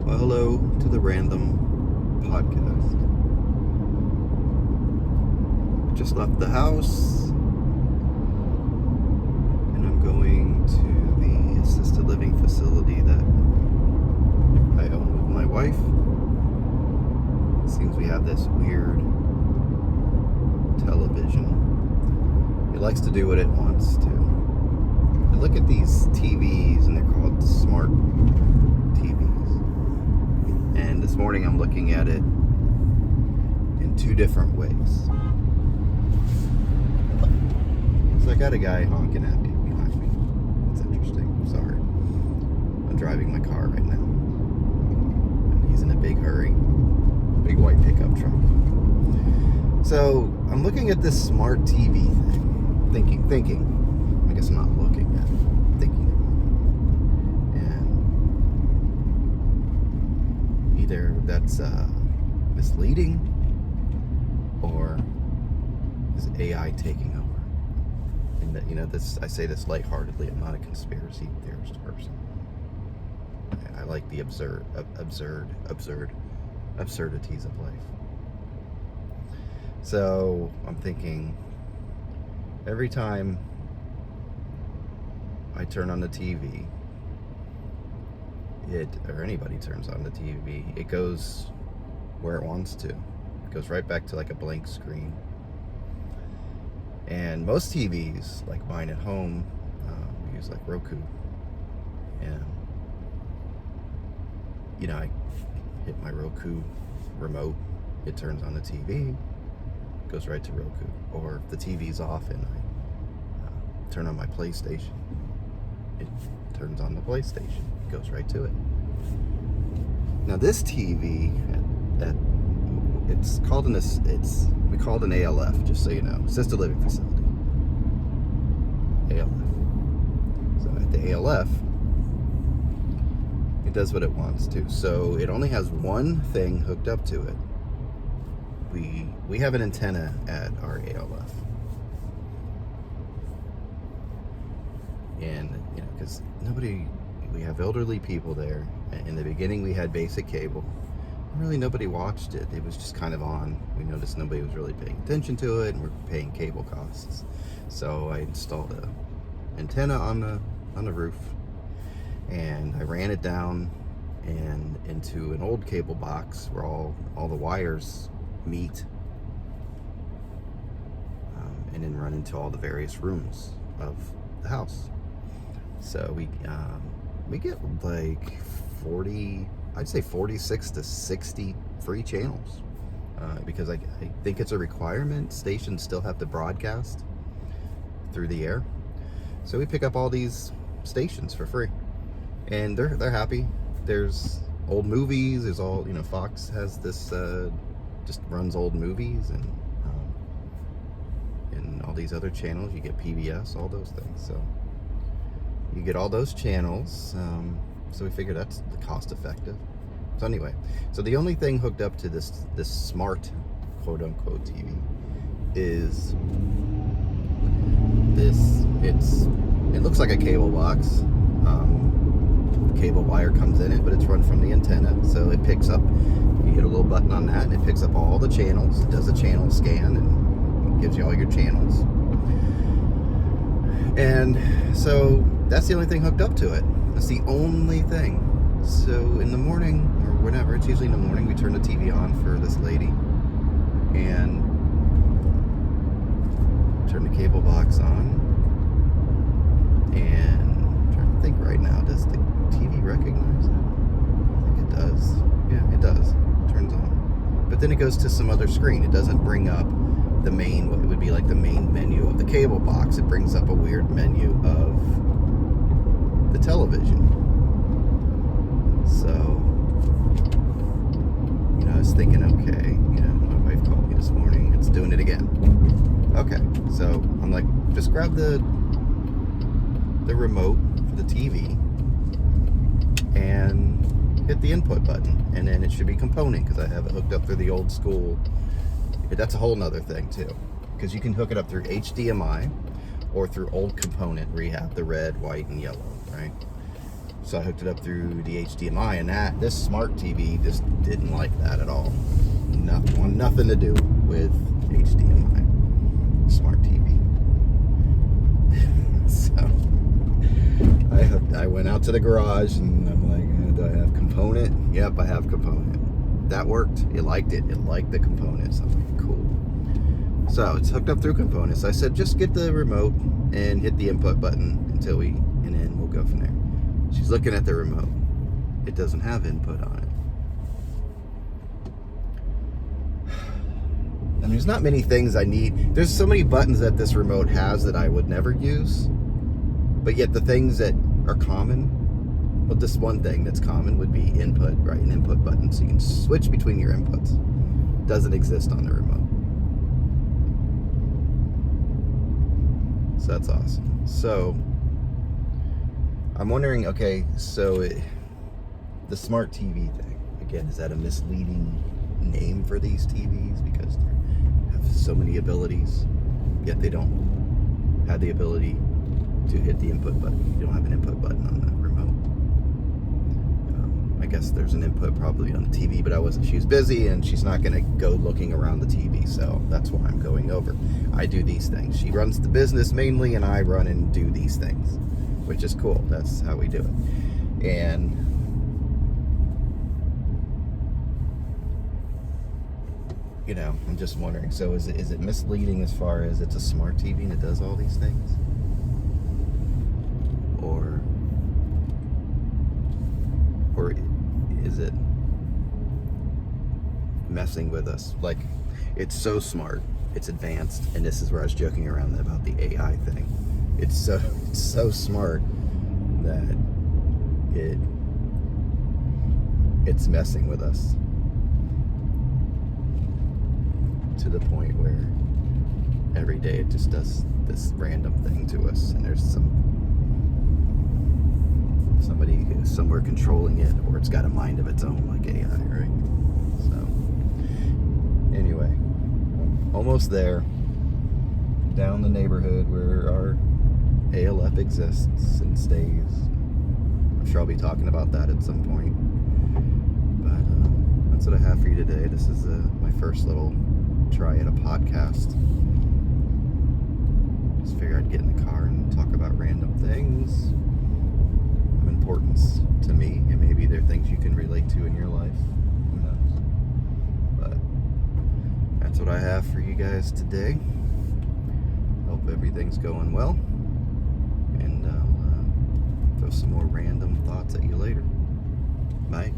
Well, hello to the Random Podcast. Just left the house and I'm going to the assisted living facility that I own with my wife. It seems we have this weird television. It likes to do what it wants to. I look at these TVs and they're called smart TVs. And this morning I'm looking at it in two different ways. So I got a guy honking at me behind me. That's interesting. Sorry. I'm driving my car right now. And he's in a big hurry. Big white pickup truck. So I'm looking at this smart TV thing. Thinking. I guess I'm not looking at it. I'm thinking about it. And either that's misleading or is AI taking over? And that, I say this lightheartedly. I'm not a conspiracy theorist person. I like the absurdities of life. So I'm thinking, every time I turn on the TV, or anybody turns on the TV, it goes where it wants to. It goes right back to like a blank screen. And most TVs, like mine at home, we use like Roku. And, I hit my Roku remote, it turns on the TV, goes right to Roku. Or if the TV's off and I turn on my PlayStation, it turns on the PlayStation, it goes right to it. Now this TV, it's called we call it an ALF, just so you know, assisted living facility. ALF. So at the ALF, it does what it wants to. So it only has one thing hooked up to it. We have an antenna at our ALF. And, because we have elderly people there. In the beginning, we had basic cable. Really, nobody watched it. It was just kind of on. We noticed nobody was really paying attention to it, and we're paying cable costs. So I installed a antenna on the roof, and I ran it down and into an old cable box where all the wires meet, and then run into all the various rooms of the house. So we get like 46 to 60 free channels, because I think it's a requirement. Stations still have to broadcast through the air, so we pick up all these stations for free, and they're happy. There's old movies. There's all Fox has this just runs old movies, and all these other channels. You get PBS, all those things. So you get all those channels. So we figured that's cost effective. So anyway, so the only thing hooked up to this smart quote unquote TV is this. It looks like a cable box. Cable wire comes in it, but it's run from the antenna. So it picks up, you hit a little button on that and it picks up all the channels. It does a channel scan and gives you all your channels. And so that's the only thing hooked up to it. That's the only thing. So in the morning, or whenever, it's usually in the morning, we turn the TV on for this lady and turn the cable box on. And I'm trying to think right now, does the TV recognize it? I think it does. Yeah, it does. It turns on. But then it goes to some other screen. It doesn't bring up the main, what would be like the main menu of the cable box. It brings up a weird menu of the television. So, I was thinking, okay, my wife called me this morning. It's doing it again. Okay, so I'm like, just grab the remote for the TV and hit the input button, and then it should be component, because I have it hooked up through the old school. That's a whole nother thing too, because you can hook it up through HDMI or through old component where you have the red, white, and yellow, right? So I hooked it up through the HDMI, and this smart TV just didn't like that at all. Nothing to do with HDMI smart TV. So I went out to the garage and I'm like, do I have component? Yep, I have component. That worked. It liked it. It liked the components. I'm like, cool. So it's hooked up through components. I said, just get the remote and hit the input button and then we'll go from there. She's looking at the remote. It doesn't have input on it. I mean, there's not many things I need. There's so many buttons that this remote has that I would never use. But yet the things that are common, well, this one thing that's common would be input, right? An input button. So you can switch between your inputs. Doesn't exist on the remote. So that's awesome. So I'm wondering, okay, so the smart TV thing, again, is that a misleading name for these TVs because they have so many abilities, yet they don't have the ability to hit the input button? You don't have an input button on the remote. I guess there's an input probably on the TV, but she was busy and she's not going to go looking around the TV, so that's why I'm going over. I do these things. She runs the business mainly, and I run and do these things, which is cool. That's how we do it. And I'm just wondering, so is it misleading as far as it's a smart TV and it does all these things? Or is it messing with us? Like, it's so smart, it's advanced, and this is where I was joking around about the AI thing. It's so smart that it's messing with us to the point where every day it just does this random thing to us, and there's somebody somewhere controlling it, or it's got a mind of its own, like AI, right? So anyway, almost there, down the neighborhood where our ALF exists and stays. I'm sure I'll be talking about that at some point, but that's what I have for you today. This is my first little try at a podcast. Just figured I'd get in the car and talk about random things of importance to me, and maybe they're things you can relate to in your life. Who knows? But that's what I have for you guys today. Hope everything's going well, and I'll throw some more random thoughts at you later. Bye.